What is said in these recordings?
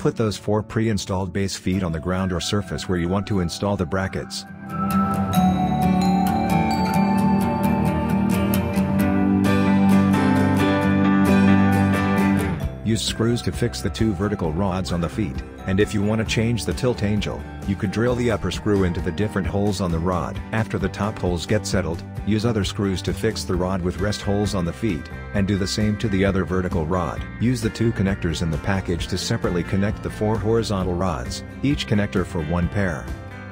put those 4 pre-installed base feet on the ground or surface where you want to install the brackets. Use screws to fix the 2 vertical rods on the feet, and if you want to change the tilt angle, you could drill the upper screw into the different holes on the rod. After the top holes get settled, use other screws to fix the rod with rest holes on the feet, and do the same to the other vertical rod. Use the 2 connectors in the package to separately connect the 4 horizontal rods, each connector for 1 pair.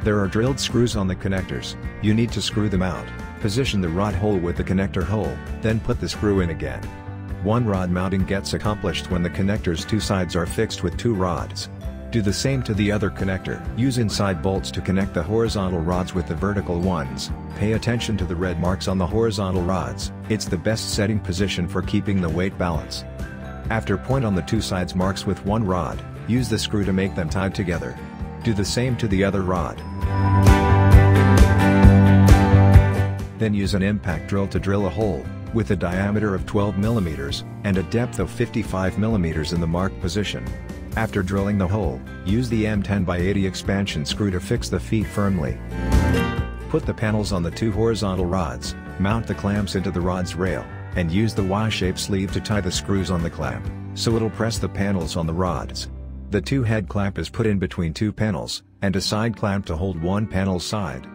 There are drilled screws on the connectors. You need to screw them out. Position the rod hole with the connector hole, then put the screw in again. 1 rod mounting gets accomplished when the connector's 2 sides are fixed with 2 rods. Do the same to the other connector. Use inside bolts to connect the horizontal rods with the vertical ones. Pay attention to the red marks on the horizontal rods. It's the best setting position for keeping the weight balance. After point on the 2 sides marks with 1 rod, use the screw to make them tied together. Do the same to the other rod. Then use an impact drill to drill a hole, with a diameter of 12 mm, and a depth of 55 mm in the marked position. After drilling the hole, use the M10x80 expansion screw to fix the feet firmly. Put the panels on the 2 horizontal rods, mount the clamps into the rod's rail, and use the Y-shaped sleeve to tie the screws on the clamp, so it'll press the panels on the rods. The 2 head clamp is put in between 2 panels, and a side clamp to hold 1 panel side.